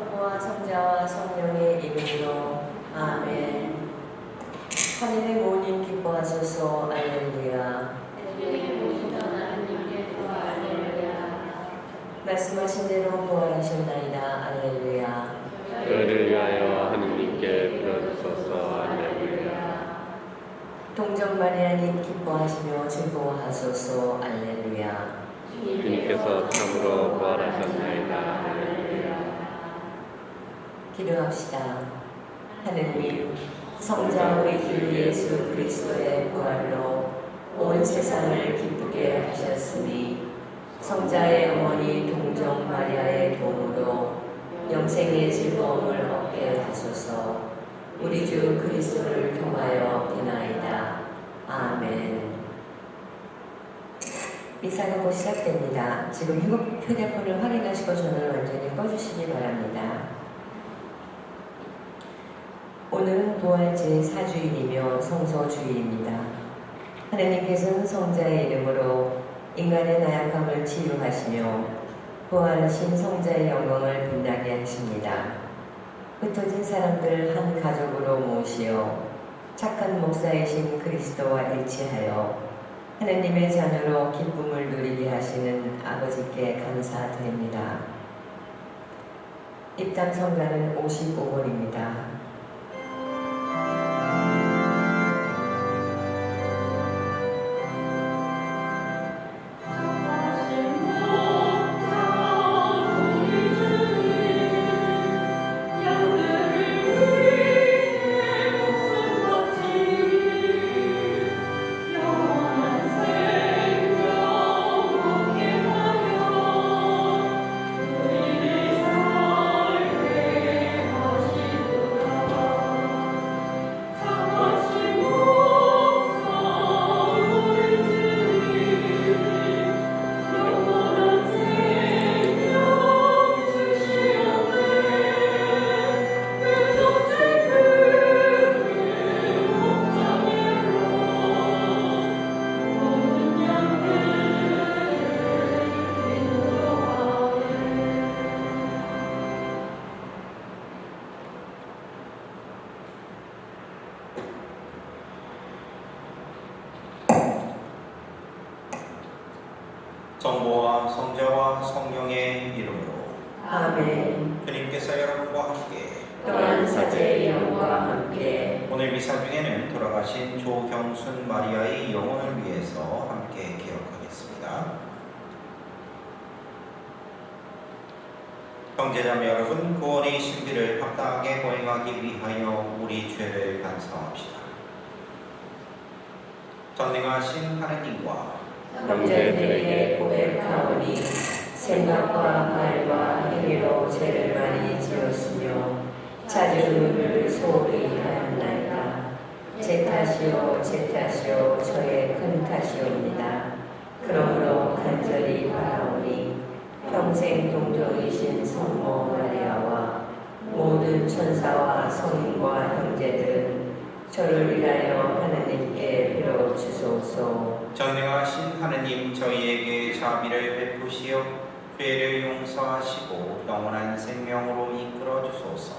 성부와 성자와 성령의 이름으로 아멘. 하늘의 모님 기뻐하소서. 알렐루야. 말씀하신 대로 부활하셨나이다. 알렐루야. 저희를 위하여 하느님께 빌어주소서. 할렐루야. 동정 마리아님 기뻐하시며 즐거워하소서. 알렐루야. 주님께서 참으로 부활하셨나이다. 할렐루야. 기도합시다. 하느님, 성자 우리 주 예수 그리스도의 부활로 온 세상을 기쁘게 하셨으니 성자의 어머니 동정 마리아의 도움으로 영생의 즐거움을 얻게 하소서. 우리 주 그리스도를 통하여 비나이다. 아멘. 미사가 곧 시작됩니다. 지금 휴대폰을 확인하시고 전원을 완전히 꺼주시기 바랍니다. 오늘은 부활 제4주일이며 성소주일입니다. 하나님께서는 성자의 이름으로 인간의 나약함을 치유하시며 부활하신 성자의 영광을 빛나게 하십니다. 흩어진 사람들을 한 가족으로 모시어 착한 목사이신 그리스도와 일치하여 하나님의 자녀로 기쁨을 누리게 하시는 아버지께 감사드립니다. 입당 성가는 55번입니다. 성부와 성자와 성령의 이름으로 아멘. 주님께서 여러분과 함께 또한 사제의 영과 함께 오늘 미사 중에는 돌아가신 조경순 마리아의 영혼을 위해서 함께 기억하겠습니다. 형제자매 여러분, 구원의 신비를 합당하게 거행하기 위하여 우리 죄를 반성합시다. 전능하신 하나님과 형제들에게 고백하오니 생각과 말과 행위로 죄를 많이 지었으며 자주를 소홀히 하였나이다. 제 탓이요 제 탓이요 저의 큰 탓이옵니다. 그러므로 간절히 바라오니 평생 동정이신 성모 마리아와 모든 천사와 성인과 형제들은 저를 위하여 하나님께 빌어주소서. 전능하신 하느님, 저희에게 자비를 베푸시어 죄를 용서하시고 영원한 생명으로 이끌어 주소서.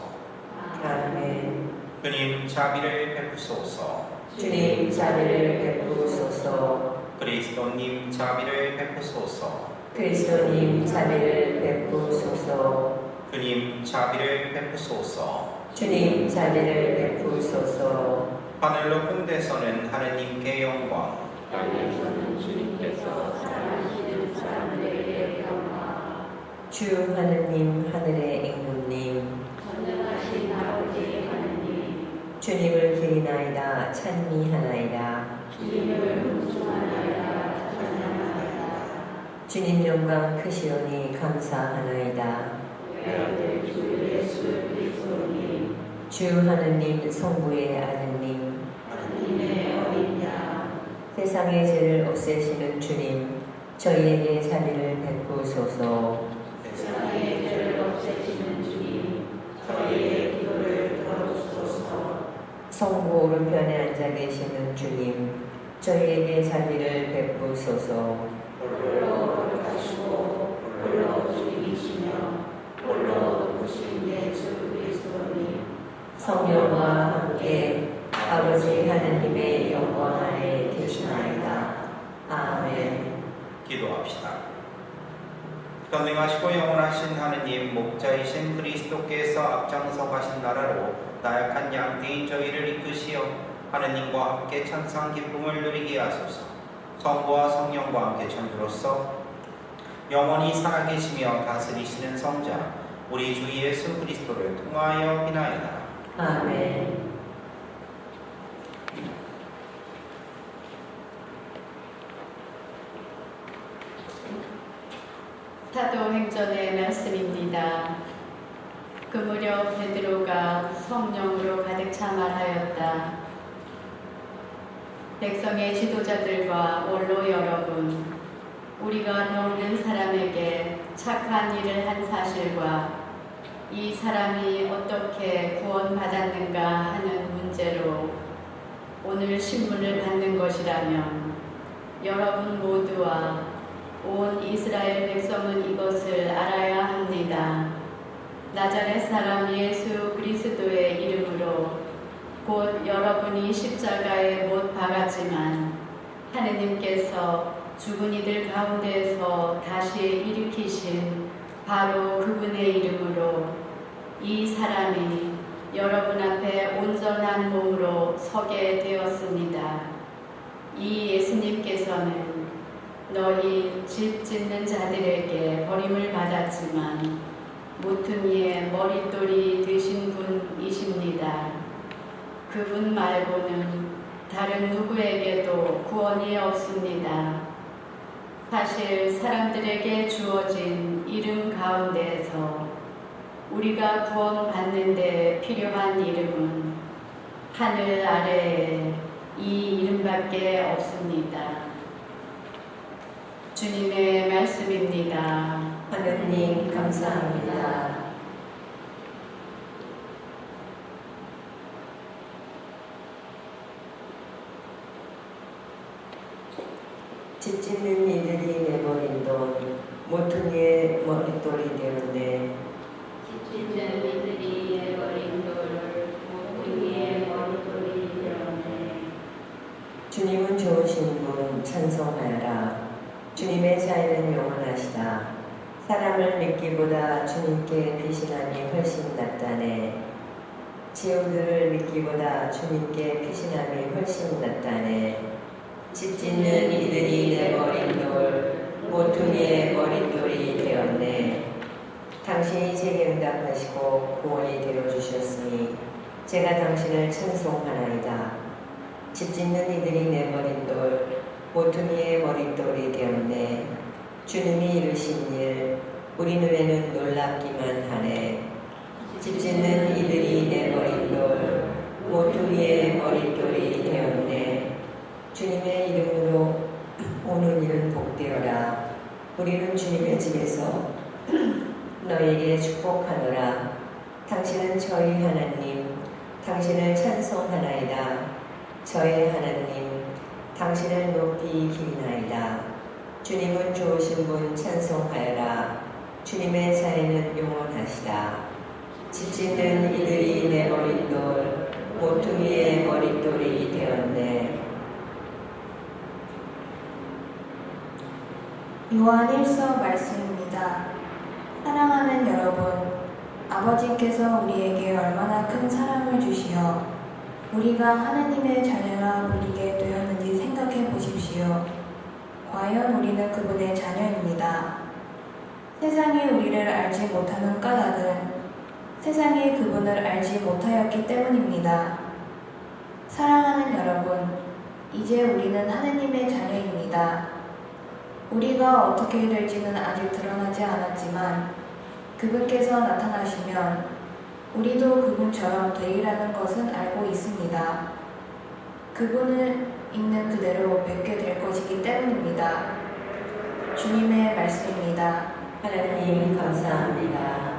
아멘. 주님, 자비를 베푸소서. 주님 자비를 베푸소서. 그리스도님, 자비를 베푸소서. 그리스도님 자비를 베푸소서. 주님, 자비를 베푸소서. 주님 자비를 베푸소서. 하늘 높은 데서는 하느님께 영광, 땅에서는 주님께서 사랑하시는 사람들에게 영광. 주 하느님 하늘의 임금님 전능하신 아버지 하느님, 주님을 기리나이다 찬미하나이다. 주님을 문중하나이다 찬양하나이다. 주님 영광 크시오니 감사하나이다. 외아들 주 예수 그리스도님, 주 하느님 성부의 아드님 하느님의 어린 양, 세상의 죄를 없애시는 주님 저희에게 자비를 베푸소서. 세상의 죄를 없애시는 주님, 저희의 기도를 들어주소서. 성부 오른편에 앉아 계시는 주님 저희에게 자비를 베푸소서. 홀로 거룩하시고 홀로 주님이시며 홀로 높으신 데 성령과 함께 아버지 하느님의 영광 아래 계시나이다. 아멘. 기도합시다. 전능하시고 영원하신 하느님, 목자이신 그리스도께서 앞장서 가신 나라로 나약한 양떼인 저희를 이끄시어 하느님과 함께 찬상 기쁨을 누리게 하소서. 성부와 성령과 함께 천주로서 영원히 살아계시며 다스리시는 성자 우리 주 예수 그리스도를 통하여 비나이다. 아멘. 사도행전의 말씀입니다. 그 무렵 베드로가 성령으로 가득 차 말하였다. 백성의 지도자들과 원로 여러분, 우리가 병든 사람에게 착한 일을 한 사실과 이 사람이 어떻게 구원받았는가 하는 문제로 오늘 신문을 받는 것이라면 여러분 모두와 온 이스라엘 백성은 이것을 알아야 합니다. 나자렛 사람 예수 그리스도의 이름으로 곧 여러분이 십자가에 못 박았지만 하느님께서 죽은 이들 가운데에서 다시 일으키신 바로 그분의 이름으로 이 사람이 여러분 앞에 온전한 몸으로 서게 되었습니다. 이 예수님께서는 너희 집 짓는 자들에게 버림을 받았지만 모퉁이의 머릿돌이 되신 분이십니다. 그분 말고는 다른 누구에게도 구원이 없습니다. 사실 사람들에게 주어진 이름 가운데에서 우리가 구원받는 데 필요한 이름은 하늘 아래에 이 이름밖에 없습니다. 주님의 말씀입니다. 하느님 감사합니다. 집 짓는 이들이 내버린 돈 모퉁이의 머릿돌이 되었네. 찢은 이들이 내버린 돌을 모퉁이의 머릿돌이 되었네. 주님은 좋으신 분 찬송하여라. 주님의 자애는 영원하시다. 사람을 믿기보다 주님께 피신함이 훨씬 낫다네. 지우들을 믿기보다 주님께 피신함이 훨씬 낫다네. 집 짓는 이들이 내버린 돌 모퉁이의 머릿돌이 되었네. 당신이 제게 응답하시고 구원이 되어주셨으니 제가 당신을 찬송하나이다. 집 짓는 이들이 내버린 돌 모퉁이의 머릿돌이 되었네. 주님이 이루신 일 우리 눈에는 놀랍기만 하네. 집 짓는 이들이 내버린 돌 모퉁이의 머릿돌이 되었네. 주님의 이름으로 오는 일은 복되어라. 우리는 주님의 집에서 너에게 축복하노라. 당신은 저희 하나님, 당신을 찬송하나이다. 저의 하나님, 당신을 높이 기리나이다. 주님은 좋으신 분 찬송하여라. 주님의 자애는 영원하시다. 집 짓는 이들이 내버린 돌 모퉁이의 머릿돌이 되었네. 요한 1서 말씀입니다. 사랑하는 여러분, 아버지께서 우리에게 얼마나 큰 사랑을 주시어 우리가 하느님의 자녀라 불리게 되었는지 생각해 보십시오. 과연 우리는 그분의 자녀입니다. 세상이 우리를 알지 못하는 까닭은 세상이 그분을 알지 못하였기 때문입니다. 사랑하는 여러분, 이제 우리는 하느님의 자녀입니다. 우리가 어떻게 될지는 아직 드러나지 않았지만 그분께서 나타나시면 우리도 그분처럼 되리라는 것은 알고 있습니다. 그분을 있는 그대로 뵙게 될 것이기 때문입니다. 주님의 말씀입니다. 하나님 감사합니다.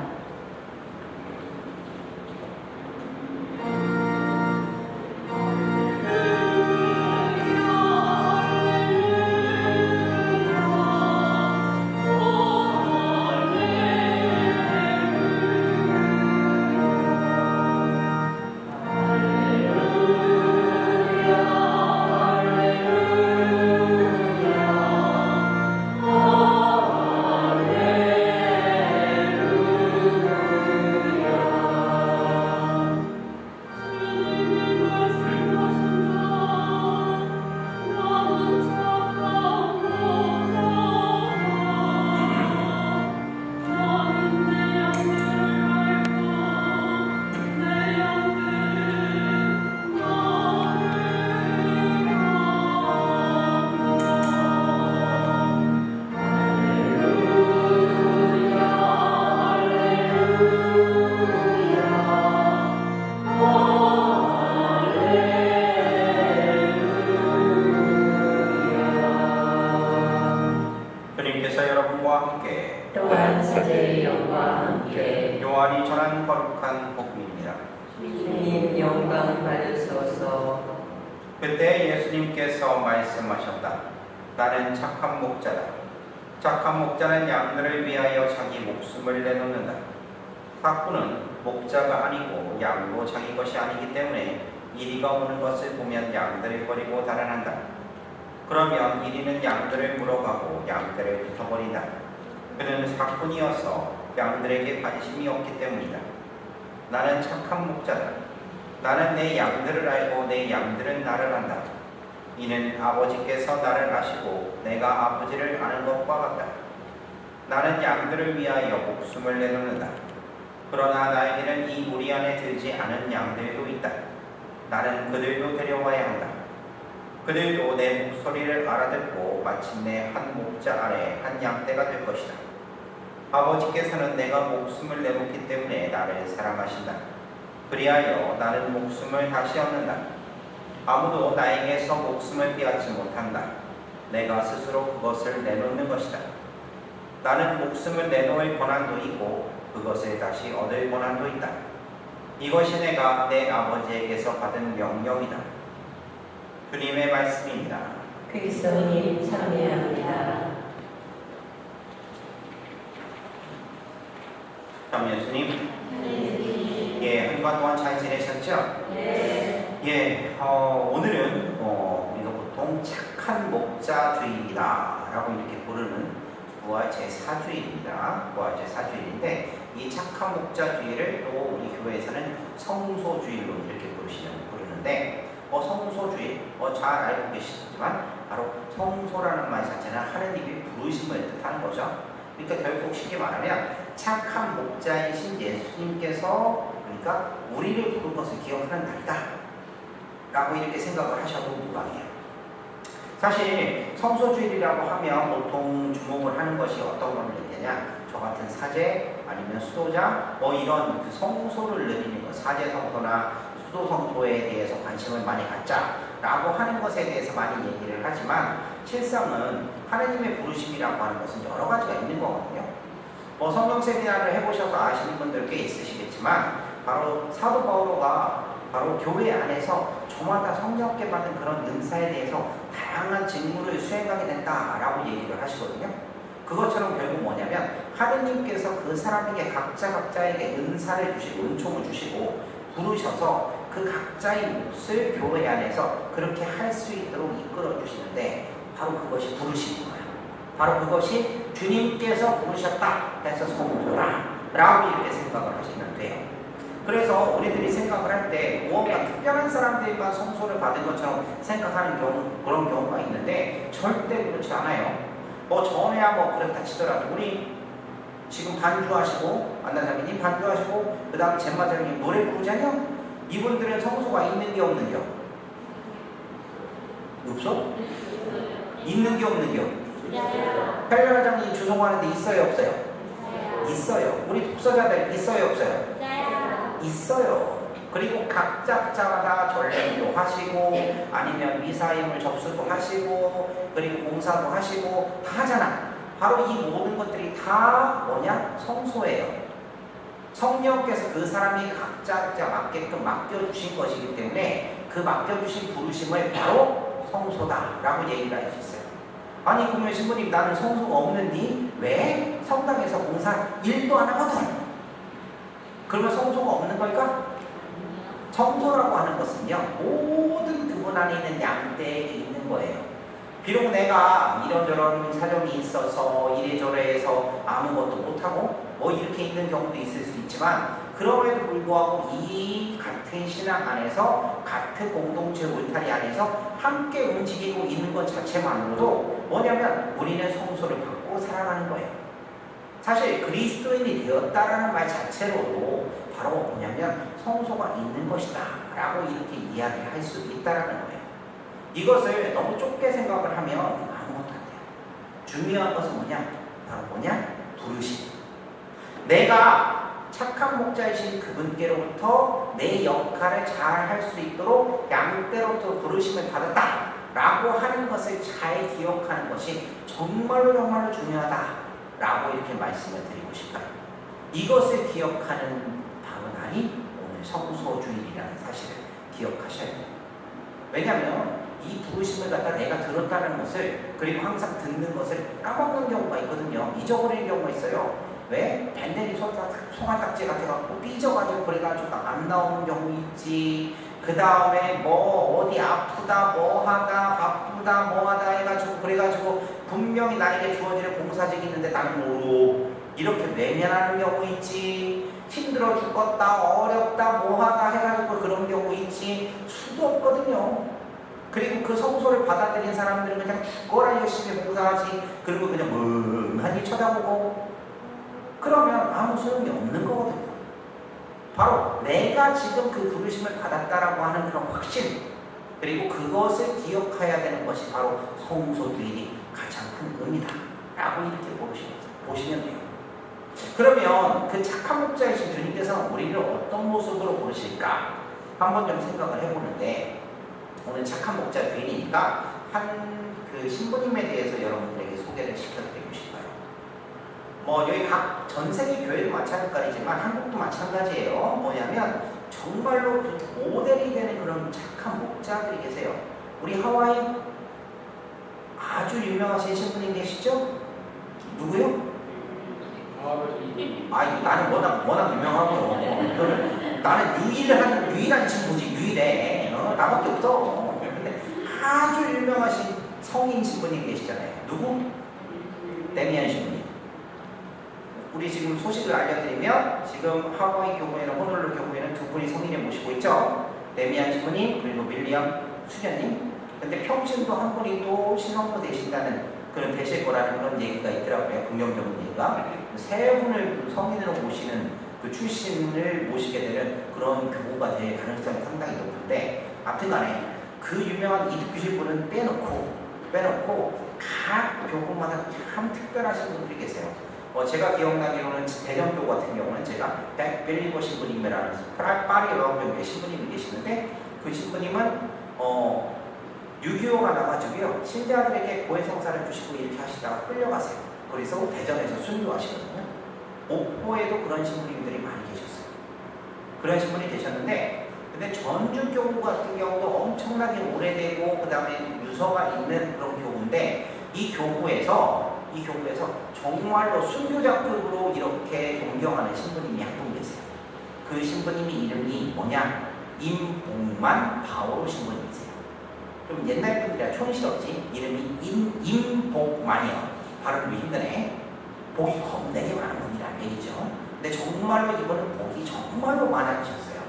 참 거룩한 복음입니다. 주님 영광 받으소서. 그때 예수님께서 말씀하셨다. 나는 착한 목자다. 착한 목자는 양들을 위하여 자기 목숨을 내놓는다. 사꾼은 목자가 아니고 양도 자기 것이 아니기 때문에 이리가 오는 것을 보면 양들을 버리고 달아난다. 그러면 이리는 양들을 물어가고 양들을 흩어버린다. 그는 사꾼이어서 양들에게 관심이 없기 때문이다. 나는 착한 목자다. 나는 내 양들을 알고 내 양들은 나를 안다. 이는 아버지께서 나를 아시고 내가 아버지를 아는 것과 같다. 나는 양들을 위하여 목숨을 내놓는다. 그러나 나에게는 이 무리 안에 들지 않은 양들도 있다. 나는 그들도 데려와야 한다. 그들도 내 목소리를 알아듣고 마침내 한 목자 아래 한 양떼가 될 것이다. 아버지께서는 내가 목숨을 내놓기 때문에 나를 사랑하신다. 그리하여 나는 목숨을 다시 얻는다. 아무도 나에게서 목숨을 빼앗지 못한다. 내가 스스로 그것을 내놓는 것이다. 나는 목숨을 내놓을 권한도 있고 그것을 다시 얻을 권한도 있다. 이것이 내가 내 아버지에게서 받은 명령이다. 주님의 말씀입니다. 그리스도님 참여합니다. 참 예수님, 한 주간 동안 잘 지내셨죠? 네. 오늘은 우리가 보통 착한 목자 주일이다 라고 이렇게 부르는 부활 제4주일입니다. 부활 제4주일인데 이 착한 목자 주일을 또 우리 교회에서는 성소주일로 이렇게 부르는데 성소주일 잘 알고 계시지만 바로 성소라는 말 자체는 하느님이 부르심을 뜻하는 거죠. 그러니까 결국 쉽게 말하면 착한 목자이신 예수님께서 그러니까 우리를 부른 것을 기억하는 날이다 라고 이렇게 생각을 하셔도 무방해요. 사실 성소주일이라고 하면 보통 주목을 하는 것이 어떤 걸 얘기하냐, 저 같은 사제 아니면 수도자 이런 그 성소를 누리는 것, 사제 성소나 수도 성소에 대해서 관심을 많이 갖자 라고 하는 것에 대해서 많이 얘기를 하지만 실상은 하나님의 부르심이라고 하는 것은 여러 가지가 있는 거거든요. 성경 세미나를 해보셔서 아시는 분들 꽤 있으시겠지만 바로 사도 바오로가 바로 교회 안에서 저마다 성령께 받은 그런 은사에 대해서 다양한 직무를 수행하게 된다라고 얘기를 하시거든요. 그것처럼 결국 뭐냐면 하느님께서 그 사람에게 각자에게 은사를 주시고 은총을 주시고 부르셔서 그 각자의 몫을 교회 안에서 그렇게 할 수 있도록 이끌어 주시는데 바로 그것이 부르심인 거예요. 바로 그것이 주님께서 부르셨다 해서 성도라 라고 이렇게 생각을 하시면 돼요. 그래서 우리들이 생각을 할 때 무언가 특별한 사람들만 성소를 받은 것처럼 생각하는 그런 경우가 있는데 절대 그렇지 않아요. 전에야 그렇다 치더라도 우리 지금 반주하시고 안나자매님 반주하시고 그 다음 잼마자매님 노래 부르잖아요. 이분들은 성소가 있는 게 없는 게 없어? 있는 게 없는 게 헬라장님 주송하는데 있어요 없어요? 있어요. 우리 독서자들 있어요 없어요? 있어요. 그리고 각자마다 전례도 하시고 아니면 미사임을 접수도 하시고 그리고 공사도 하시고 다 하잖아. 바로 이 모든 것들이 다 뭐냐? 성소예요. 성령께서 그 사람이 각자 맞게끔 맡겨주신 것이기 때문에 그 맡겨주신 부르심을 바로 성소다라고 얘기를 할 수 있어요. 아니 그러면 신부님 나는 성소가 없는데 왜? 성당에서 공사 일도 안 하거든. 그러면 성소가 없는 걸까? 성소라고 하는 것은요 모든 그분 안에 있는 양떼에 있는 거예요. 비록 내가 이런저런 사정이 있어서 이래저래 해서 아무것도 못하고 이렇게 있는 경우도 있을 수 있지만 그럼에도 불구하고 이 같은 신앙 안에서 같은 공동체 울타리 안에서 함께 움직이고 있는 것 자체만으로도 뭐냐면 우리는 성소를 받고 살아가는 거예요. 사실 그리스도인이 되었다라는 말 자체로도 바로 뭐냐면 성소가 있는 것이다 라고 이렇게 이야기할 수 있다라는 거예요. 이것을 너무 좁게 생각을 하면 아무것도 안 돼요. 중요한 것은 뭐냐? 바로 부르심. 내가 착한 목자이신 그분께로부터 내 역할을 잘 할 수 있도록 양떼로부터 부르심을 받았다 라고 하는 것을 잘 기억하는 것이 정말로 중요하다 라고 이렇게 말씀을 드리고 싶어요. 이것을 기억하는 바로 왜냐하면 이 부르심을 갖다 내가 들었다는 것을, 그리고 항상 듣는 것을 까먹는 경우가 있거든요. 잊어버리는 경우가 있어요. 왜? 밴댕이 송아딱지 같아갖고 삐져가지고 그래가지고 안 나오는 경우 있지. 그 다음에 뭐 어디 아프다 뭐하다 바쁘다 뭐하다 해가지고 그래가지고 분명히 나에게 주어지는 봉사직이 있는데 나는 모르고 이렇게 외면하는 경우 있지. 힘들어 죽겠다 어렵다 뭐하다 해가지고 그런 경우 있지. 수도 없거든요. 그리고 그 성소를 받아들인 사람들은 그냥 죽어라 열심히 봉사하지. 그리고 그냥 멍하니 쳐다보고, 그러면 아무 소용이 없는 거거든요. 바로 내가 지금 그 부르심을 받았다라고 하는 그런 확신, 그리고 그것을 기억해야 되는 것이 바로 성소주일이 가장 큰 의미다 라고 이렇게 보시면 돼요. 그러면 그 착한 목자이신 주님께서는 우리를 어떤 모습으로 보실까 한번 좀 생각을 해보는데, 오늘 착한 목자 주인이니까 한 그 신부님에 대해서 여러분들에게 소개를 시켜드리고 싶어요. 뭐 여기 각 전 세계 교회도 마찬가지지만 한국도 마찬가지예요. 뭐냐면 정말로 그 모델이 되는 그런 착한 목자들이 계세요. 우리 하와이 아주 유명하신 신부님 계시죠? 누구요? 아니 나는 워낙 유명하고요. 나는 유일한 신부지. 유일해. 나밖에 없어. 근데 아주 유명하신 성인 신부님 계시잖아요. 누구? 데미안 신부님. 우리 지금 소식을 알려드리면 지금 하와이 교구에는 호놀룰루 교구에는 두 분이 성인을 모시고 있죠. 데미안 신부님 그리고 밀리엄 수녀님. 근데 평신도 한 분이 또 신혼부 되신다는 그런 되실 거라는 그런 얘기가 있더라고요. 긍정적인 얘기가. 세 분을 성인으로 모시는 그 출신을 모시게 되는 그런 교구가 될 가능성이 상당히 높은데, 아무튼간에 그 유명한 이두규실 분은 빼놓고 각 교구마다 참 특별하신 분들이 계세요. 제가 기억나기로는 대전교 같은 경우는 제가 백벨리버 신부님이라는 파리 여왕교회 신부님이 계시는데, 그 신부님은 6.25가 나가지고요 신자들에게 고해성사를 주시고 이렇게 하시다가 끌려가세요. 그래서 대전에서 순교하시거든요. 목포에도 그런 신부님들이 많이 계셨어요. 그런 신부님이 계셨는데, 근데 전주교구 같은 경우도 엄청나게 오래되고 그 다음에 유서가 있는 그런 교구인데, 이 교구에서 정말로 순교자급으로 이렇게 존경하는 신부님이 한 분 계세요. 그 신부님이 이름이 뭐냐? 임복만 바오로 신부님이세요. 좀 옛날 분이라 촌스럽지? 이름이 임복만이요. 발음이 힘드네. 복이 겁나게 많은 분이라는 얘기죠. 근데 정말로 이분은 복이 정말로 많으셨어요.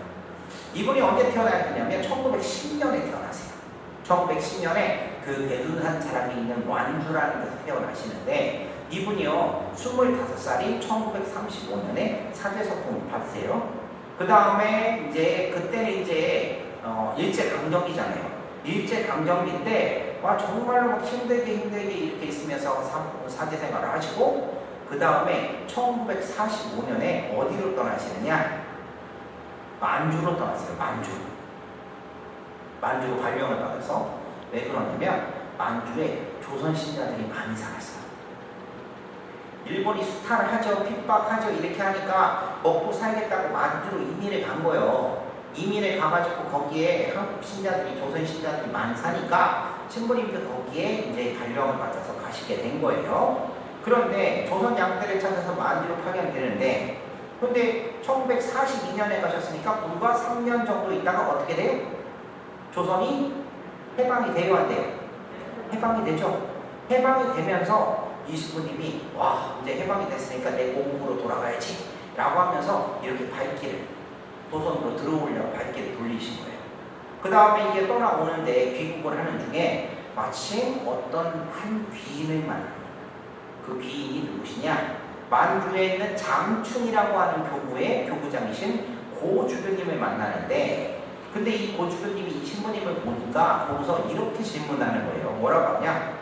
이분이 언제 태어나셨냐면 1910년에 태어나세요. 1910년에 그 베둔한 사람이 있는 완주라는 데서 태어나시는데, 이분이요 25살이 1935년에 사제서통을 받으세요. 그 다음에 이제 그때는 이제 일제강점기잖아요. 일제강점기 때 정말로 막 힘들게 이렇게 있으면서 사제 생활을 하시고, 그 다음에 1945년에 어디로 떠나시느냐? 만주로 떠났어요. 만주로 발령을 받아서. 왜 그러냐면 만주에 조선 신자들이 많이 살았어요. 일본이 수탈을 하죠, 핍박하죠. 이렇게 하니까 먹고 살겠다고 만주로 이민을 간 거예요. 이민을 가가지고 거기에 한국 신자들이, 조선 신자들이 많이 사니까 신부님도 거기에 이제 발령을 받아서 가시게 된 거예요. 그런데 조선 양떼를 찾아서 만주로 파견되는데, 근데 1942년에 가셨으니까 불과 3년 정도 있다가 어떻게 돼요? 조선이 해방이 돼요, 안 돼요? 해방이 되죠. 해방이 되면서 이 신부님이 이제 해방이 됐으니까 내 고국으로 돌아가야지 라고 하면서 이렇게 발길을 조선으로 들어오려고 발길을 돌리신 거예요. 그 다음에 이게 떠나오는데 귀국을 하는 중에 마침 어떤 한 귀인을 만납니다. 그 귀인이 누구시냐? 만주에 있는 장춘이라고 하는 교구의 교구장이신 고주교님을 만나는데, 근데 이 고주교님이 이 신부님을 보고서 이렇게 질문하는 거예요. 뭐라고 하냐?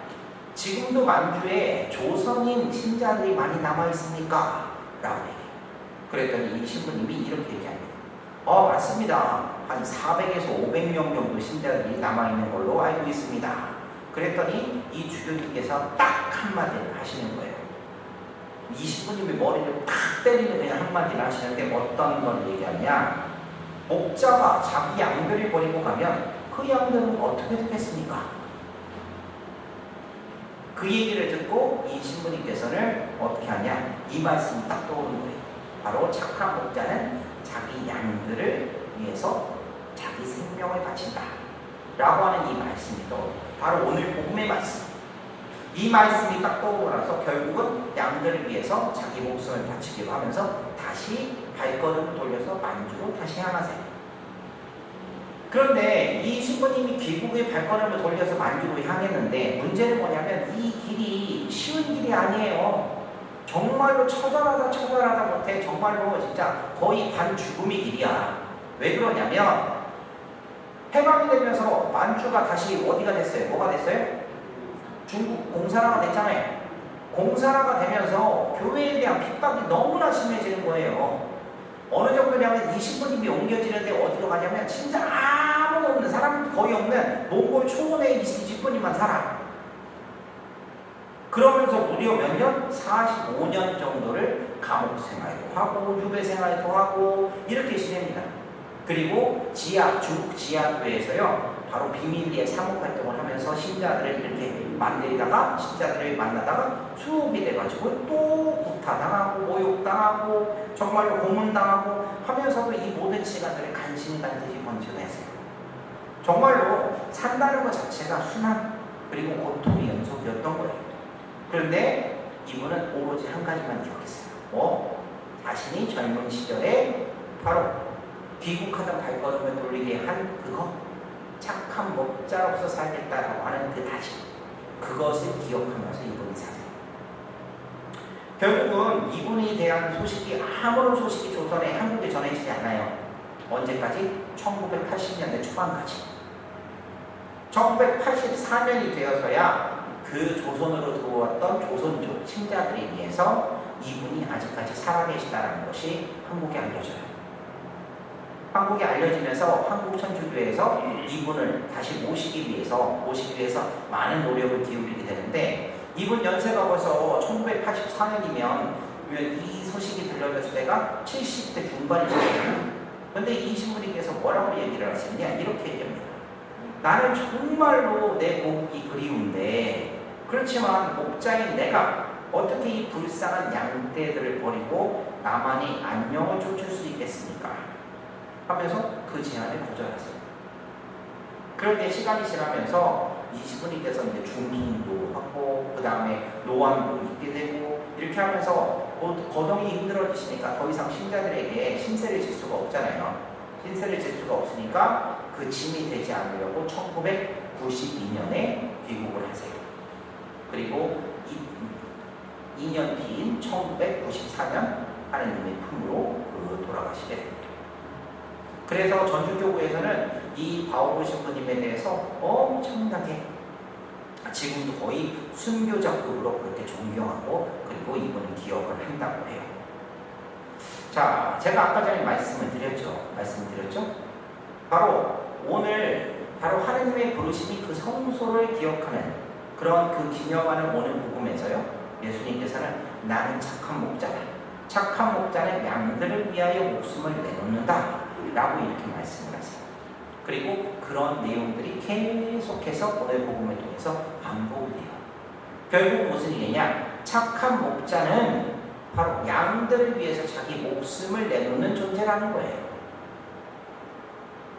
지금도 만주에 조선인 신자들이 많이 남아있습니까? 라고 얘기해요. 그랬더니 이 신부님이 이렇게 얘기합니다. 맞습니다. 한 400에서 500명 정도 신자들이 남아있는 걸로 알고 있습니다. 그랬더니 이 주교님께서 딱 한마디를 하시는 거예요. 이 신부님이 머리를 탁 때리는 그냥 한마디를 하시는데, 어떤 걸 얘기하냐? 목자가 자기 양들을 버리고 가면 그 양들은 어떻게 됐겠습니까? 그 얘기를 듣고 이 신부님께서는 어떻게 하냐? 이 말씀이 딱 떠오르는 거예요. 바로 착한 목자는 자기 양들을 위해서 자기 생명을 바친다 라고 하는 이 말씀이 떠오르는 거예요. 바로 오늘 복음의 말씀. 이 말씀이 딱 떠오르면서 결국은 양들을 위해서 자기 목숨을 바치기로 하면서 다시 발걸음을 돌려서 만주로 다시 향하세요. 그런데 이 신부님이 귀국의 발걸음을 돌려서 만주로 향했는데 문제는 뭐냐면 이 길이 쉬운 길이 아니에요. 정말로 처절하다 못해 정말로 진짜 거의 반죽음의 길이야. 왜 그러냐면 해방이 되면서 만주가 다시 어디가 됐어요? 뭐가 됐어요? 중국 공산화가 됐잖아요. 공산화가 되면서 교회에 대한 핍박이 너무나 심해지는 거예요. 어느 정도냐면 이 신부님이 옮겨지는데 어디로 가냐면 진짜 아무도 없는 사람 거의 없는 몽골 초원에 이 신부님만 살아. 그러면서 무려 몇 년? 45년 정도를 감옥 생활도 하고 유배 생활도 하고 이렇게 지냅니다. 그리고 중국 지하교회에서요 바로 비밀리에 사목활동을 하면서 신자들을 이렇게 만들다가 신자들을 만나다가 수업이 돼가지고 또 구타당하고 모욕당하고 정말로 고문당하고 하면서도 이 모든 시간들을 간신간신히 번져내세요. 정말로 산다는 것 자체가 순환 그리고 고통의 연속이었던 거예요. 그런데 이분은 오로지 한 가지만 기억했어요. 자신이 젊은 시절에 바로 귀국하던 발걸음을 돌리게 한 그거 착한 목자로서 살겠다라고 하는 그 다짐 그것을 기억하면서 이분이 사세요. 결국은 이분에 대한 소식이 아무런 소식이 조선에 한국에 전해지지 않아요. 언제까지? 1980년대 초반까지. 1984년이 되어서야 그 조선으로 들어왔던 조선족 신자들에 의해서 이분이 아직까지 살아계시다는 것이 한국에 알려져요. 한국에 알려지면서 한국천주교에서 이분을 다시 모시기 위해서 많은 노력을 기울이게 되는데 이분 연세가 벌써 1984년이면 이 소식이 들려졌을 때가 70대 중반이잖아요. 그런데 이 신부님께서 뭐라고 얘기를 하시느냐 이렇게 얘기합니다. 나는 정말로 내 고국이 그리운데 그렇지만 목자인 내가 어떻게 이 불쌍한 양떼들을 버리고 나만이 안녕을 쫓을 수 있겠습니까? 하면서 그 제안을 거절하세요. 그럴 때 시간이 지나면서 이 신부님께서 이제 중풍도 하고 그 다음에 노안도 있게 되고 이렇게 하면서 거동이 힘들어지시니까 더 이상 신자들에게 신세를 질 수가 없잖아요. 신세를 질 수가 없으니까 그 짐이 되지 않으려고 1992년에 귀국을 하세요. 그리고 2년 뒤인 1994년 하느님의 품으로 돌아가시게 됩니다. 그래서 전주교구에서는 이 바오로 신부님에 대해서 엄청나게 지금도 거의 순교자급으로 그렇게 존경하고 그리고 이분을 기억을 한다고 해요. 자, 제가 아까 전에 말씀을 드렸죠? 바로 오늘 하나님의 부르심이 그 성소를 기억하는 그런 그 기념하는 오늘 복음에서요. 예수님께서는 나는 착한 목자다. 착한 목자는 양들을 위하여 목숨을 내놓는다. 라고 이렇게 말씀을 하세요. 그리고 그런 내용들이 계속해서 오늘 복음을 통해서 반복이 돼요. 결국 무슨 얘기냐? 착한 목자는 바로 양들을 위해서 자기 목숨을 내놓는 존재라는 거예요.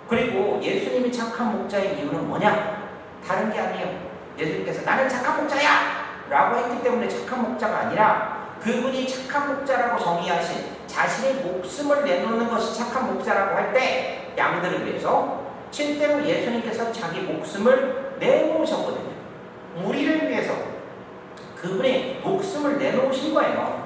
그리고 예수님이 착한 목자의 이유는 뭐냐? 다른 게 아니에요. 예수님께서 나는 착한 목자야! 라고 했기 때문에 착한 목자가 아니라 그분이 착한 목자라고 정의하신 자신의 목숨을 내놓는 것이 착한 목자라고 할 때 양들을 위해서 실제로 예수님께서 자기 목숨을 내놓으셨거든요. 우리를 위해서 그분의 목숨을 내놓으신 거예요.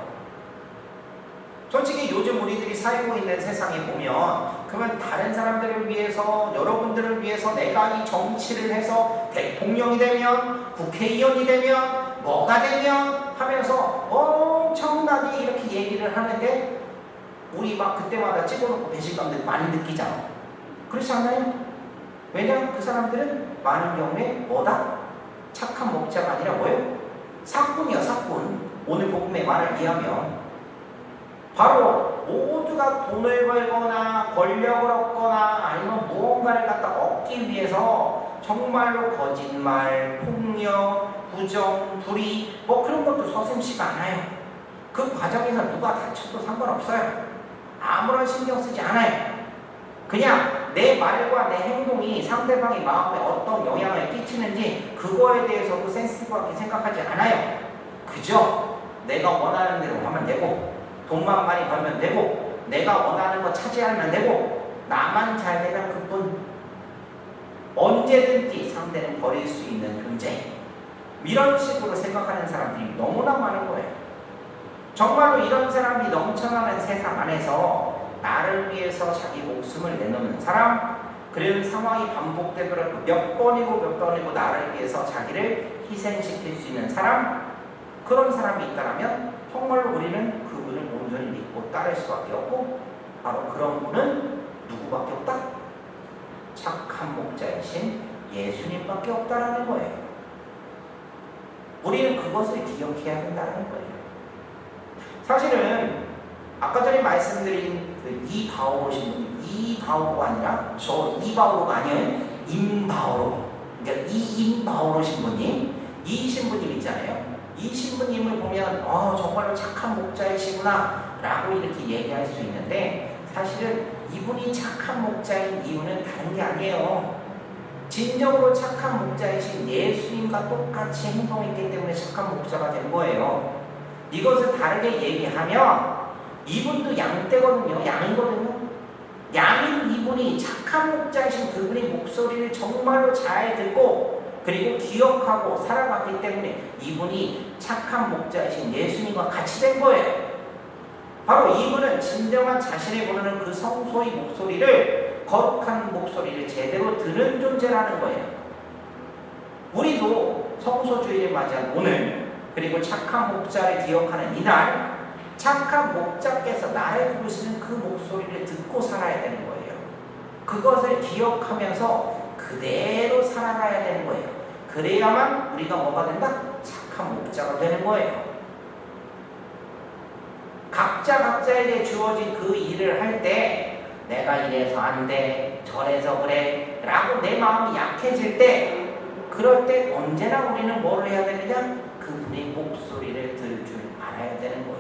솔직히 요즘 우리들이 살고 있는 세상에 보면 그러면 다른 사람들을 위해서 여러분들을 위해서 내가 이 정치를 해서 대통령이 되면 국회의원이 되면 뭐가 되면 하면서 엄청나게 이렇게 얘기를 하는데 우리 막 그때마다 찍어놓고 배신감들 많이 느끼잖아. 그렇지 않나요? 왜냐하면 그 사람들은 많은 경우에 뭐다? 착한 목자가 아니라 뭐예요? 사꾼이야, 사꾼. 오늘 복음의 말을 이해하면 바로 모두가 돈을 벌거나 권력을 얻거나 아니면 무언가 누군가를 갖다 얻기 위해서 정말로 거짓말, 폭력, 부정, 불의 뭐 그런 것도 서슴지가 않아요. 그 과정에서 누가 다쳐도 상관없어요. 아무런 신경 쓰지 않아요. 그냥 내 말과 내 행동이 상대방의 마음에 어떤 영향을 끼치는지 그거에 대해서도 센스티브하게 생각하지 않아요. 그죠? 내가 원하는 대로 하면 되고 돈만 많이 벌면 되고 내가 원하는 거 차지하면 되고 나만 잘 되면 그뿐. 언제든지 상대는 버릴 수 있는 존재. 이런 식으로 생각하는 사람들이 너무나 많은 거예요. 정말로 이런 사람이 넘쳐나는 세상 안에서 나를 위해서 자기 목숨을 내놓는 사람, 그런 상황이 반복되도록 몇 번이고 나를 위해서 자기를 희생시킬 수 있는 사람, 그런 사람이 있다면 정말로 우리는 그분을 온전히 믿고 따를 수밖에 없고, 바로 그런 분은 누구밖에 없다? 착한 목자이신 예수님밖에 없다라는 거예요. 우리는 그것을 기억해야 된다는 거예요. 사실은 아까 전에 말씀드린 그 이바오로 신부님, 이바오가 아니라 저 이바오로가 아니에요. 임바오로. 그러니까 이임바오로 신부님, 이 신부님 있잖아요. 이 신부님을 보면 정말로 착한 목자이시구나 라고 이렇게 얘기할 수 있는데, 사실은 이분이 착한 목자인 이유는 다른 게 아니에요. 진정으로 착한 목자이신 예수님과 똑같이 행동했기 때문에 착한 목자가 된 거예요. 이것을 다르게 얘기하면 이분도 양떼거든요. 양이거든요. 양인 이분이 착한 목자이신 그분의 목소리를 정말로 잘 듣고 그리고 기억하고 살아갔기 때문에 이분이 착한 목자이신 예수님과 같이 된 거예요. 바로 이분은 진정한 자신을 부르는 그 성소의 목소리를, 거룩한 목소리를 제대로 들은 존재라는 거예요. 우리도 성소주의를 맞이한 오늘, 그리고 착한 목자를 기억하는 이날, 착한 목자께서 나를 부르시는 그 목소리를 듣고 살아야 되는 거예요. 그것을 기억하면서 그대로 살아가야 되는 거예요. 그래야만 우리가 뭐가 된다? 착한 목자가 되는 거예요. 각자에게 주어진 그 일을 할 때 내가 이래서 안 돼, 저래서 그래 라고 내 마음이 약해질 때, 그럴 때 언제나 우리는 뭘 해야 되느냐? 그분의 목소리를 들을 줄 알아야 되는 거예요.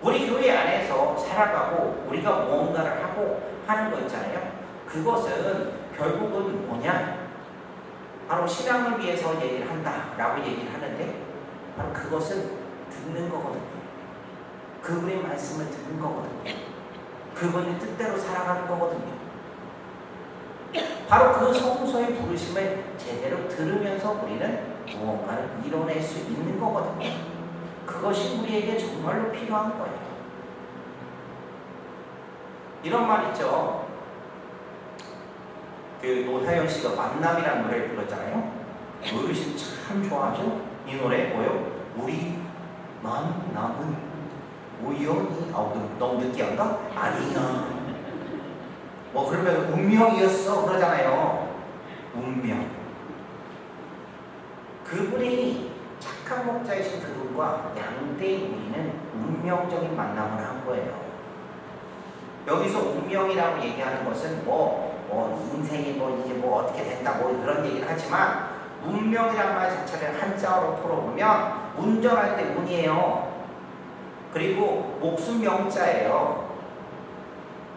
우리 교회 안에서 살아가고 우리가 무언가를 하고 하는 거 있잖아요. 그것은 결국은 뭐냐? 바로 신앙을 위해서 얘기를 한다라고 얘기를 하는데, 바로 그것은 듣는 거거든요. 그분의 말씀을 듣는 거거든요. 그분의 뜻대로 살아가는 거거든요. 바로 그 성소의 부르심을 제대로 들으면서 우리는 무언가를 이뤄낼 수 있는 거거든요. 그것이 우리에게 정말로 필요한 거예요. 이런 말 있죠. 그 노사연 씨가 만남이라는 노래를 불렀잖아요. 어르신 참 좋아하죠? 이 노래 뭐요? 우리 만남은 우연히, 너무 느끼한가? 아니야. 뭐 그러면 운명이었어 그러잖아요. 운명. 그분이 착한 목자이신 그분과 양대인 우리는 운명적인 만남을 한 거예요. 여기서 운명이라고 얘기하는 것은 인생이 이제 어떻게 된다 그런 얘기를 하지만, 운명이란 말 자체를 한자어로 풀어보면 운전할 때 운이에요. 그리고 목숨 명자예요.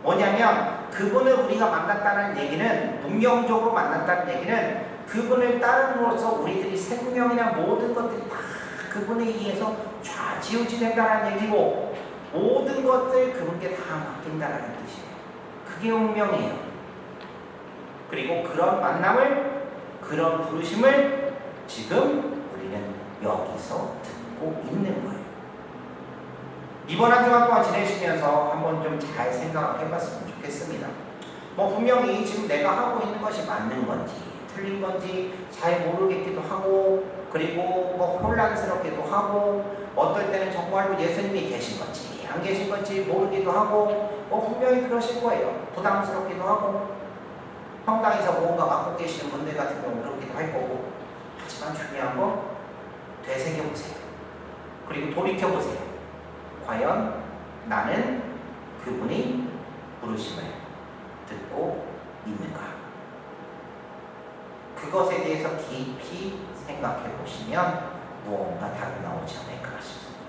뭐냐면 그분을 우리가 만났다는 얘기는, 운명적으로 만났다는 얘기는 그분을 따름으로써 우리들이 생명이나 모든 것들이 다 그분에 의해서 좌지우지 된다는 얘기고, 모든 것들 그분께 다 맡긴다는 뜻이에요. 그게 운명이에요. 그리고 그런 만남을, 그런 부르심을 지금 우리는 여기서 듣고 있는 거예요. 이번 한 주간 동안 지내시면서 한번 좀 잘 생각해 봤으면 좋겠습니다. 분명히 지금 내가 하고 있는 것이 맞는 건지 틀린 건지 잘 모르겠기도 하고, 그리고 혼란스럽기도 하고, 어떨 때는 정말로 예수님이 계신 건지 안 계신 건지 모르기도 하고, 분명히 그러실 거예요. 부담스럽기도 하고, 성당에서 뭔가 맡고 계시는 분들 같은 경우 그러기도 할 거고. 하지만 중요한 건 되새겨보세요. 그리고 돌이켜보세요. 과연 나는 그분이 부르심을 그것에 대해서 깊이 생각해 보시면 무언가 답이 나오지 않을까 싶습니다.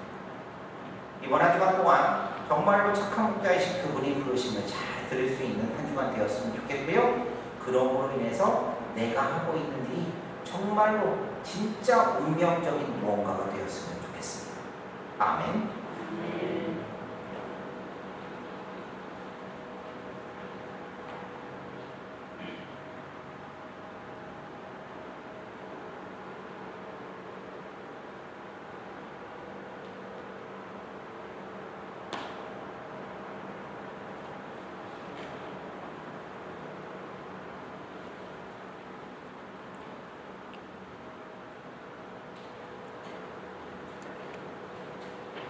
이번 한 주간 동안 정말로 착한 목자이신 그분이 부르심을 잘 들을 수 있는 한 주간 되었으면 좋겠고요. 그러므로 인해서 내가 하고 있는 일이 정말로 진짜 운명적인 무언가가 되었으면 좋겠습니다. 아멘.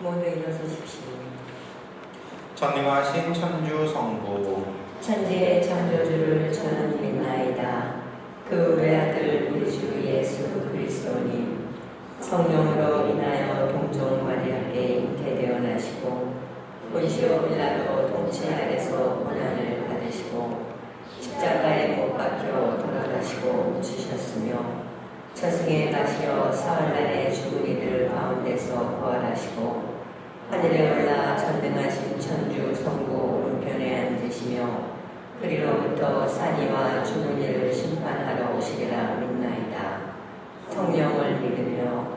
모두 일어서십시오. 전능하신 천주 성부 천지의 창조주를 저는 믿나이다. 그 외아들 우리 주 예수 그리스도님 성령으로 인하여 동정 마리아께 잉태되어 나시고 본시오 빌라도 통치 아래서 고난을 받으시고 십자가에 못 박혀 돌아가시고 묻히셨으며 저승에 가시어 사흘날에 죽은 이들 가운데서 부활하시고 하늘에 올라 전능하신 천주 성부 오른편에 앉으시며 그리로부터 산이와 죽은 이를 심판하러 오시리라 믿나이다. 성령을 믿으며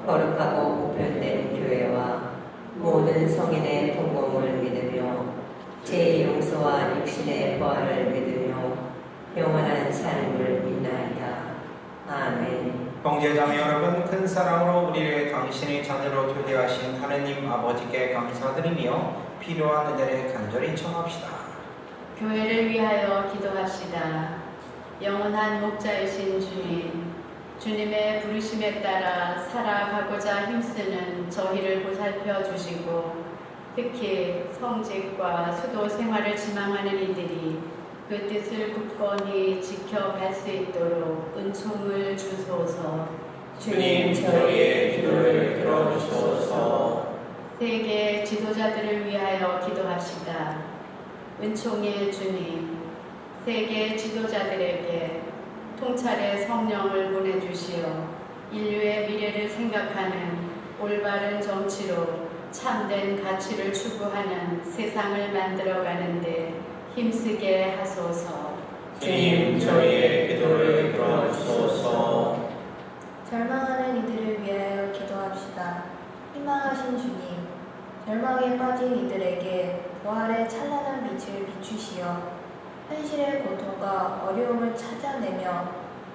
거룩하고 보편된 교회와 모든 성인의 동공을 믿으며 제 용서와 육신의 부활을 믿으며 영원한 삶을 믿나이다. 아멘. 형제자매 여러분, 큰 사랑으로 우리를 당신의 자녀로 초대하신 하느님 아버지께 감사드리며 필요한 은혜를 간절히 청합시다. 교회를 위하여 기도합시다. 영원한 목자이신 주님, 주님의 부르심에 따라 살아가고자 힘쓰는 저희를 보살펴 주시고 특히 성직과 수도 생활을 지망하는 이들이 그 뜻을 굳건히 지켜갈 수 있도록 은총을 주소서. 주님 저희의 기도를 들어주소서. 세계 지도자들을 위하여 기도합시다. 은총의 주님, 세계 지도자들에게 통찰의 성령을 보내주시어 인류의 미래를 생각하는 올바른 정치로 참된 가치를 추구하는 세상을 만들어가는데 힘쓰게 하소서. 주님 저희의 기도를 들어주소서. 절망하는 이들을 위하여 기도합시다. 희망하신 주님, 절망에 빠진 이들에게 부활의 찬란한 빛을 비추시어 현실의 고통과 어려움을 찾아내며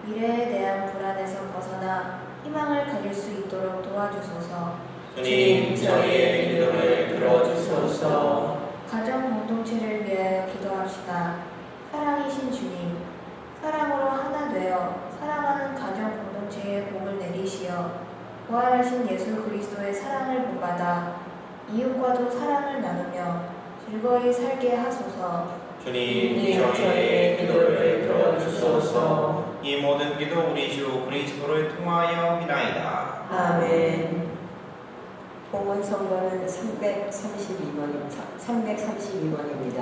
미래에 대한 불안에서 벗어나 희망을 가질 수 있도록 도와주소서. 주님 저희의 기도를 들어주소서. 가정 공동체를 위하여 기도합시다. 사랑이신 주님, 사랑으로 하나 되어 사랑하는 가정 공동체에 복을 내리시어 부활하신 예수 그리스도의 사랑을 본받아 이웃과도 사랑을 나누며 즐거이 살게 하소서. 주님 저희의 기도를 들어주소서. 이 모든 기도 우리 주 그리스도를 통하여 비나이다. 아멘. 봉헌 선거는 332번입니다.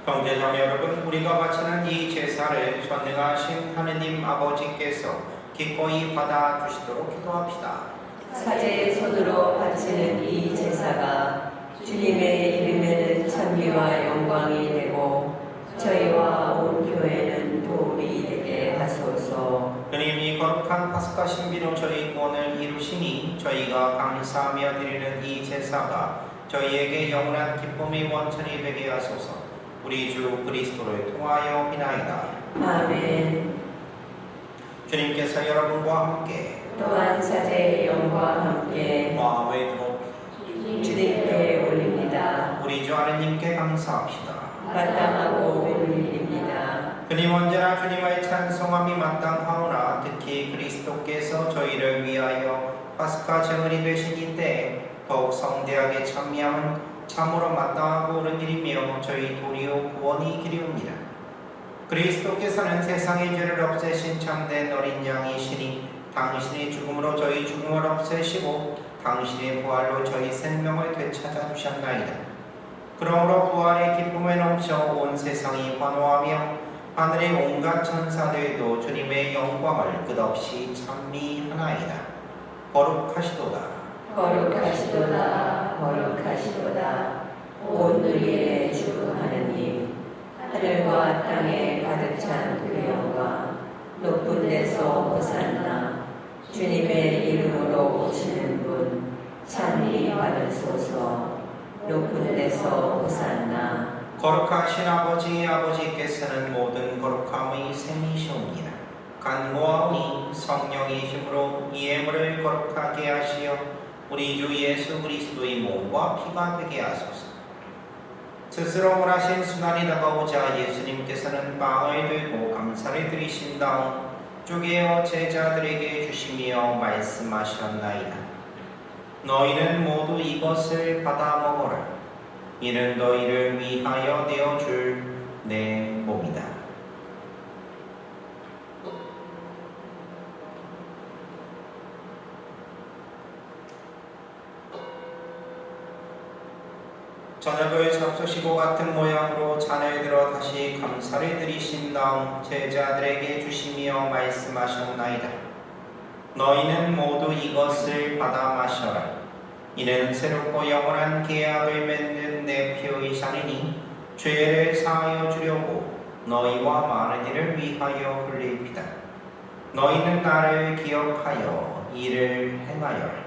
형제자매 여러분, 우리가 바치는 이 제사를 전능하신 하느님 아버지께서 기꺼이 받아주시도록 기도합시다. 사제의 손으로 바치는 이 제사가 주님의 이름에는 찬미와 영광이 되고 저희와 온 교회는 도움을 받으소서. 주님이 거룩한 파스카 신비로 저희 구원을 이루시니 저희가 감사하며 드리는 이 제사가 저희에게 영원한 기쁨이 원천이 되게 하소서. 우리 주 그리스도를 통하여 비나이다. 아멘. 주님께서 여러분과 함께 또한 사제의 영과 함께 마음의 드높이 주님께 올립니다. 우리 주 하느님께 감사합시다. 마땅하고 옳은 일입니다. 주님 언제나 주님의 찬송함이 마땅하오나 특히 그리스도께서 저희를 위하여 파스카 제물이 되신 이때 더욱 성대하게 참여함은 참으로 마땅하고 옳은 일이며 저희 도리어 구원이 기리옵니다. 그리스도께서는 세상의 죄를 없애신 참된 어린 양이시니 당신의 죽음으로 저희 죽음을 없애시고 당신의 부활로 저희 생명을 되찾아 주셨나이다. 그러므로 부활의 기쁨에 넘쳐 온 세상이 환호하며 하늘의 온갖 천사들도 주님의 영광을 끝없이 찬미하나이다. 거룩하시도다. 거룩하시도다. 거룩하시도다. 온 누리의 주 하느님, 하늘과 땅에 가득 찬 그 영광, 높은 데서 호산나. 주님의 이름으로 오시는 분 찬미 받으소서. 높은 데서 호산나. 거룩하신 아버지께서는 모든 거룩함의 샘이시옵니다. 간구하오니 성령의 힘으로 이 예물을 거룩하게 하시어 우리 주 예수 그리스도의 몸과 피가 되게 하소서. 스스로 원하신 순환이 다가오자 예수님께서는 빵을 들고 감사를 드리신 다음 쪼개어 제자들에게 주시며 말씀하셨나이다. 너희는 모두 이것을 받아 먹어라. 이는 너희를 위하여 내어줄 내 몸이다. 저녁을 잡수시고 같은 모양으로 잔을 들어 다시 감사를 드리신 다음 제자들에게 주시며 말씀하셨나이다. 너희는 모두 이것을 받아 마셔라. 이는 새롭고 영원한 계약을 맺는 내 피의 잔이니 죄를 사하여 주려고 너희와 많은 이를 위하여 흘릴 피다. 너희는 나를 기억하여 이를 행하여라.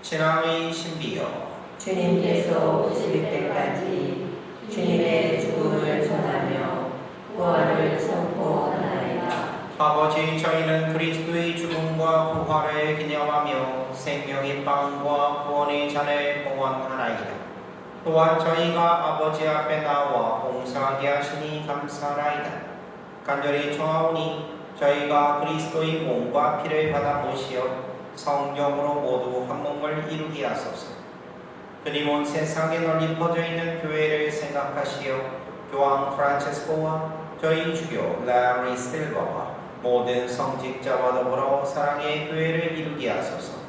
신앙의 신비여, 주님께서 오실 때까지 주님의 죽음을 전하며 부활을 선포하나이다. 아버지, 저희는 그리스도의 죽음과 부활을 기념하며 생명의 빵과 구원의 잔을 봉헌하나이다. 또한 저희가 아버지 앞에 나와 봉사하게 하시니 감사하나이다. 간절히 청하오니 저희가 그리스도의 몸과 피를 받아 모시어 성령으로 모두 한 몸을 이루게 하소서. 주님 온 세상에 널리 퍼져 있는 교회를 생각하시어 교황 프란체스코와 저희 주교 라리 실버와 모든 성직자와 더불어 사랑의 교회를 이루게 하소서.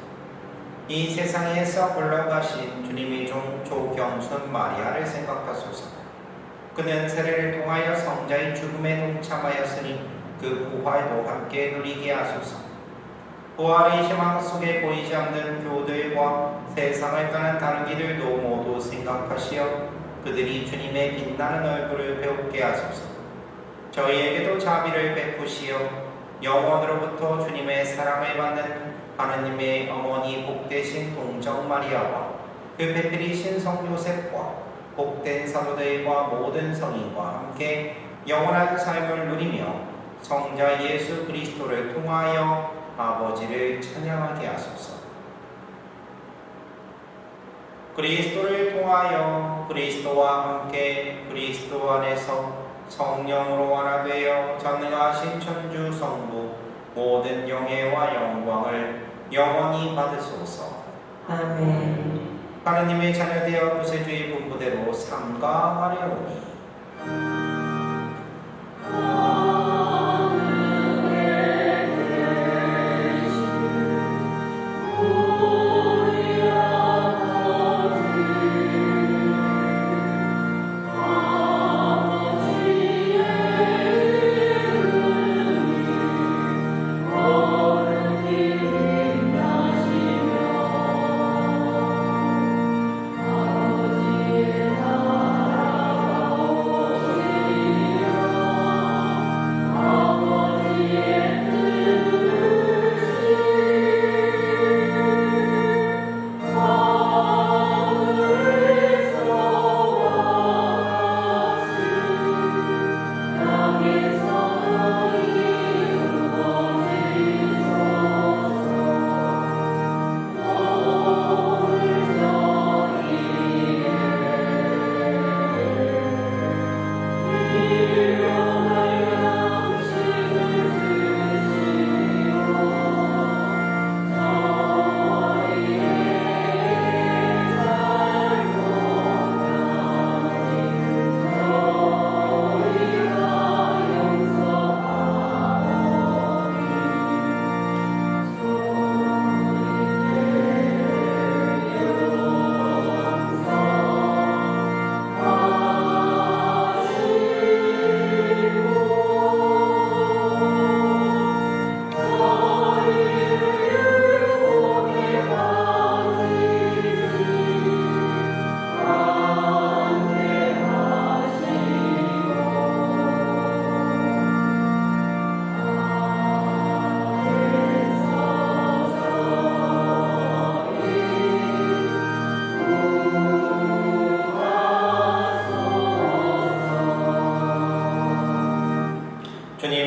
이 세상에서 홀러가신 주님의 종 조경순 마리아를 생각하소서. 그는 세례를 통하여 성자의 죽음에 동참하였으니 그 부활도 함께 누리게 하소서. 부활의 희망 속에 보이지 않는 교우들과 세상을 떠난 다른 이들도 모두 생각하시어 그들이 주님의 빛나는 얼굴을 배우게 하소서. 저희에게도 자비를 베푸시어 영원으로부터 주님의 사랑을 받는 하느님의 어머니 복되신 동정 마리아와 그 배필이신 성 요셉과 복된 사도들과 모든 성인과 함께 영원한 삶을 누리며 성자 예수 그리스도를 통하여 아버지를 찬양하게 하소서. 그리스도를 통하여 그리스도와 함께 그리스도 안에서 성령으로 하나 되어 전능하신 천주 성부 모든 영예와 영광을 영원히 받으소서. 아멘. 하느님의 자녀되어 구세주의 분부대로 삼가하려니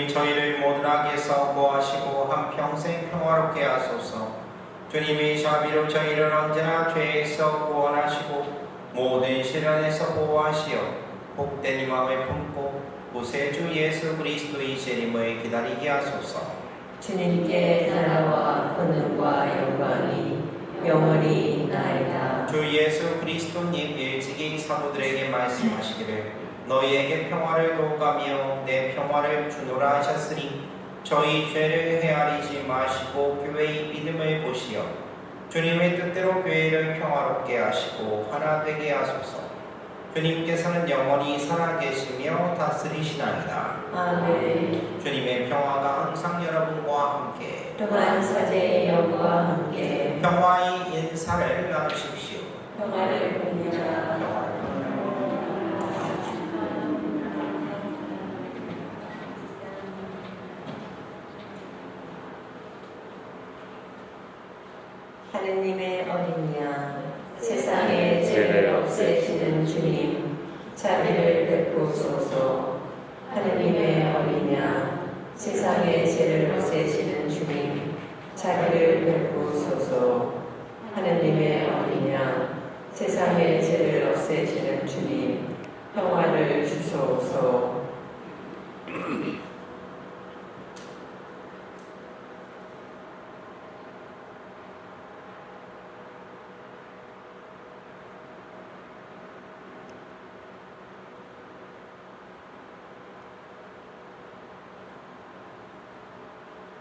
주님 저희를 모든 악에서 구하시고 한평생 평화롭게 하소서. 주님이 자비로 저희를 언제나 죄에서 구원하시고 모든 시련에서 보호하시어 복된 희망을 품고 구세주 예수 그리스도의 재림을 기다리게 하소서. 주님께 나라와 권능과 영광이 영원히 있나이다. 주 예수 그리스도님 일찍이 사도들에게 말씀하시기를 너희에게 평화를 도가며 내 평화를 주노라 하셨으니 저희 죄를 헤아리지 마시고 교회의 믿음을 보시어 주님의 뜻대로 교회를 평화롭게 하시고 하나 되게 하소서. 주님께서는 영원히 살아계시며 다스리시나이다. 아멘. 주님의 평화가 항상 여러분과 함께 또한 사제의 영과 함께 평화의 인사를 나누십시오. 평화를 봅니다. 하느님의 어린 양, 세상의 죄를 없애시는 주님, 자비를 베푸소서. 하느님의 어린 양, 세상의 죄를 없애시는 주님, 자비를 베푸소서. 하느님의 어린 양, 세상의 죄를 없애시는 주님, 평화를 주소서.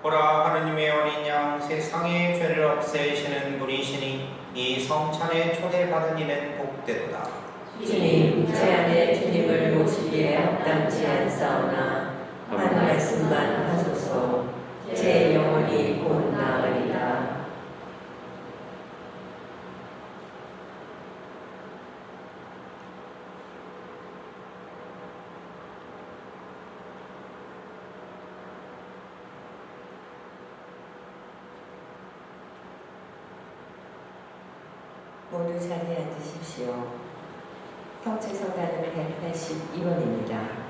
보라, 하느님의 어린 양, 세상의 죄를 없애시는 분이시니 이 성찬에 초대받은 이는 복되도다. 주님, 제 안에 주님을 모시기에 합당치 않사오나 한 말씀만 하소서. 제 영혼이 곧 나으리라. 모두 자리에 앉으십시오. 경찰성가는 182번입니다.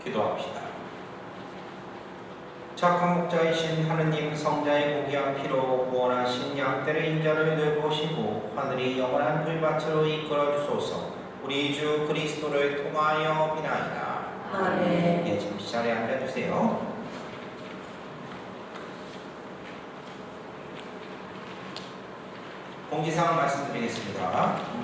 기도합시다. 착한 목자이신 하느님, 성자의 고귀한 피로 구원하신 양떼의 인자를 돌보시고 하늘이 영원한 불밭으로 이끌어 주소서. 우리 주 그리스도를 통하여 비나이다. 아멘. 예, 잠시 자리에 앉아주세요. 공지사항 말씀드리겠습니다.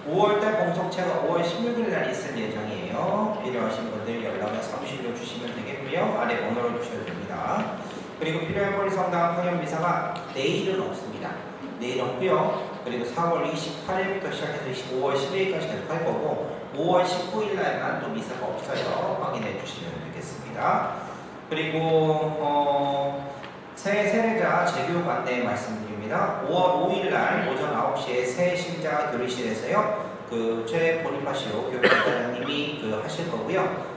5월달 공석체가 5월 16일 날 있을 예정이에요. 필요하신 분들 연락을 사무실로 주시면 되겠고요. 아래 번호를 주셔도 됩니다. 그리고 필요한 거리 성당 황현 미사가 내일은 없습니다. 내일 없고요. 그리고 4월 28일부터 시작해서 5월 10일까지 계속 할 거고 5월 19일 날만 또 미사가 없어요. 확인해 주시면 되겠습니다. 그리고 새해 세례자 재교육 안내 말씀드립니다. 5월 5일 날 오전 9시에 새 신자 교리실에서요. 최 보니파시오 교육과장님이 하실 거고요.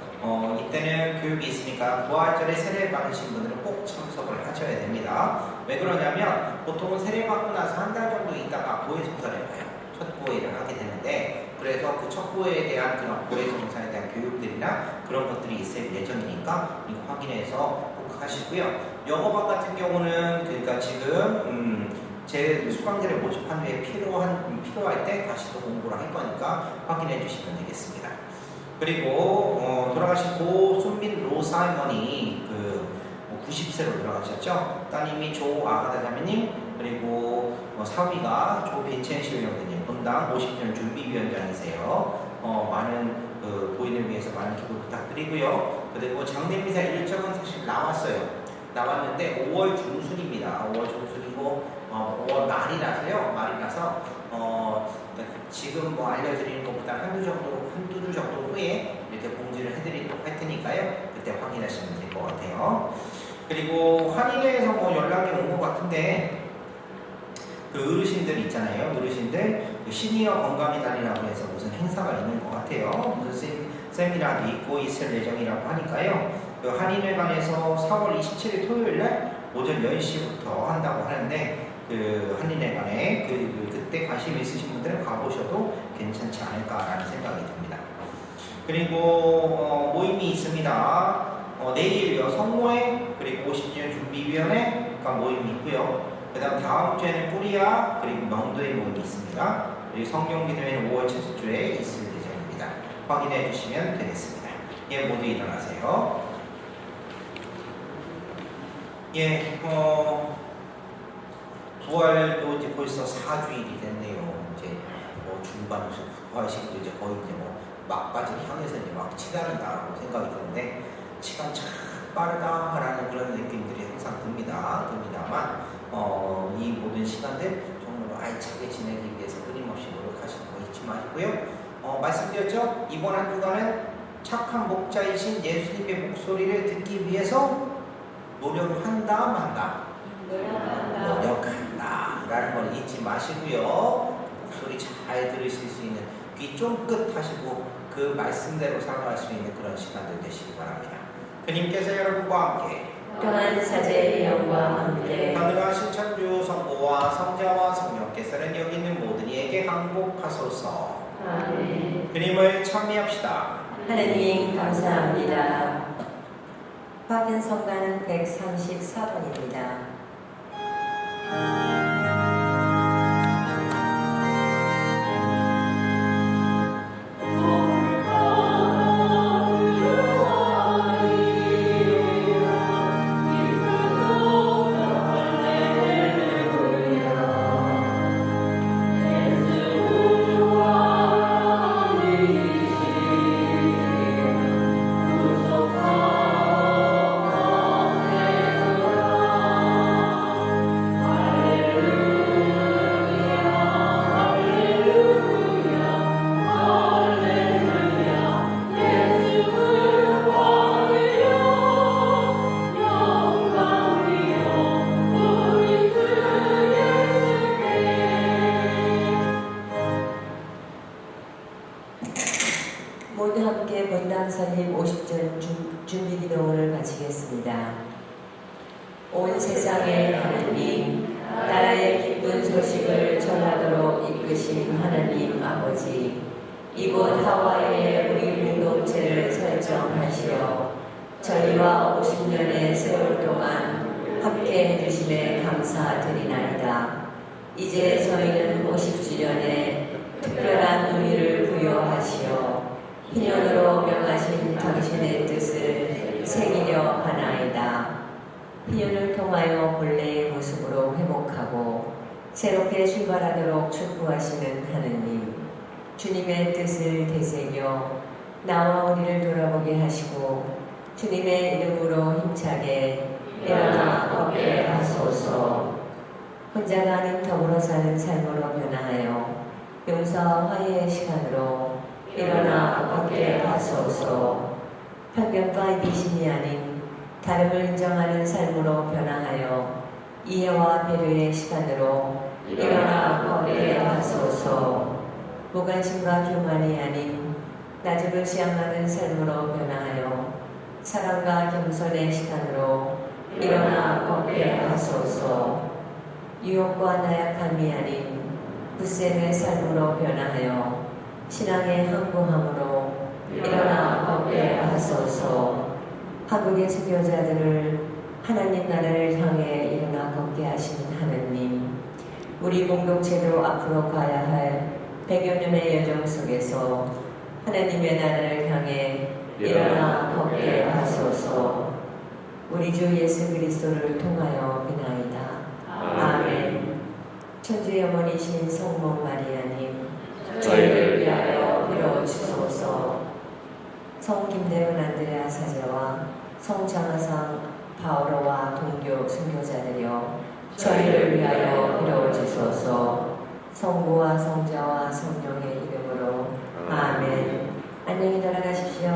이때는 교육이 있으니까 부활절에 세례 받으신 분들은 꼭 참석을 하셔야 됩니다. 왜 그러냐면 보통은 세례 받고 나서 한 달 정도 있다가 고해성사를 봐요. 첫 고해를 하게 되는데 그래서 그 첫 고해에 대한 그런 고해성사에 대한 교육들이나 그런 것들이 있을 예정이니까 이거 확인해서 꼭 하시고요. 영어반 같은 경우는 그러니까 지금 제 수강자를 모집한 후에 필요할 때 다시 또 공부를 할 거니까 확인해 주시면 되겠습니다. 그리고 돌아가신 고 손민 로사이먼이 90세로 돌아가셨죠. 따님이 조 아가다 자매님 그리고 사위가 조 빈첸시 형님 본당 50주년 준비위원장이세요. 많은 고인을 위해서 많은 기도 부탁드리고요. 그리고 장례미사 일정은 사실 나왔는데 5월 중순입니다. 5월 중순이고 5월 말이라서 지금 알려드리는 것보다 한두 주 정도 후에 이렇게 공지를 해드리도록 할 테니까요. 그때 확인하시면 될 것 같아요. 그리고 환인회에서 연락이 온 것 같은데 어르신들 있잖아요. 어르신들 시니어 건강의 날이라고 해서 무슨 행사가 있는 것 같아요. 무슨 세미나도 있고 있을 예정이라고 하니까요. 한인회관에서 4월 27일 토요일날 오전 10시부터 한다고 하는데 한인회관에 그때 관심 있으신 분들은 가보셔도 괜찮지 않을까라는 생각이 듭니다. 그리고 모임이 있습니다. 내일요 성모회 그리고 50주년 준비위원회가 모임이 있고요. 그 다음 다음 주에는 뿌리아 그리고 명도의 모임이 있습니다. 그리고 성경기도회는 5월 첫째 주에 있을 예정입니다. 확인해 주시면 되겠습니다. 예, 모두 일어나세요. 예, 부활도 이제 벌써 4주일이 됐네요. 이제 중반에서 부활식도 이제 거의 이제 막바지 향해서 이제 막 치닫는다라고 생각이 드는데 시간 참 빠르다라는 그런 느낌들이 항상 듭니다만 이 모든 시간들 정말로 알차게 지내기 위해서 끊임없이 노력하시는 거 잊지 마시고요. 말씀드렸죠? 이번 한 주간은 착한 목자이신 예수님의 목소리를 듣기 위해서 노력을 한다 만다. 노력한다 라는 걸 잊지 마시고요. 목소리 잘 들으실 수 있는 귀 쫑긋 하시고 그 말씀대로 살아갈 수 있는 그런 시간들 되시기 바랍니다. 주님께서 여러분과 함께 또한 사제의 영과 함께 가능하신 천주 성부와 성자와 성령께서는 여기 있는 모든 이에게 항복하소서. 아멘. 주님을 찬미합시다. 하느님 감사합니다. 확인 성가는 134번입니다. 모두 함께 본당 설립 50전 준비기도를 마치겠습니다. 온 세상의 하느님, 나라의 기쁜 소식을 전하도록 이끄신 하느님 아버지, 이곳 하와이에 우리 공동체를 설정하시어 저희와 50년의 세월 동안 함께 해주심에 감사드리나이다. 이제 저희는 50주년에 특별한 의미를 부여하시어 희년으로 명하신 당신의 뜻을 새기려 하나이다. 희년을 통하여 본래의 모습으로 회복하고 새롭게 출발하도록 축복하시는 하느님, 주님의 뜻을 되새겨 나와 우리를 돌아보게 하시고 주님의 이름으로 힘차게 일어나 걷게 하소서. 혼자가 아닌 더불어 사는 삶으로 변화하여 용서와 화해의 시간으로 일어나 걷게 하소서. 편견과 미신이 아닌 다름을 인정하는 삶으로 변화하여 이해와 배려의 시간으로 일어나 걷게 하소서. 무관심과 교만이 아닌 나중을 지향하는 삶으로 변화하여 사랑과 겸손의 시간으로 일어나 걷게 하소서. 유혹과 나약함이 아닌 굳셈의 삶으로 변화하여 신앙의 항구함으로 일어나 걷게 하소서. 한국의 순교자들을 하나님 나라를 향해 일어나 걷게 하시는 하느님, 우리 공동체도 앞으로 가야 할 100여 년의 여정 속에서 하나님의 나라를 향해 일어나 걷게 하소서. 우리 주 예수 그리스도를 통하여 비나이다. 아멘. 천주의 어머니신 성모 마리아님, 저희를 위하여 빌어주소서. 성 김대훈 안드레아 사제와 성 장하상 바오로와 동교 순교자들여, 저희를 위하여 빌어주소서. 성부와 성자와 성령의 이름으로 아멘. 안녕히 돌아가십시오.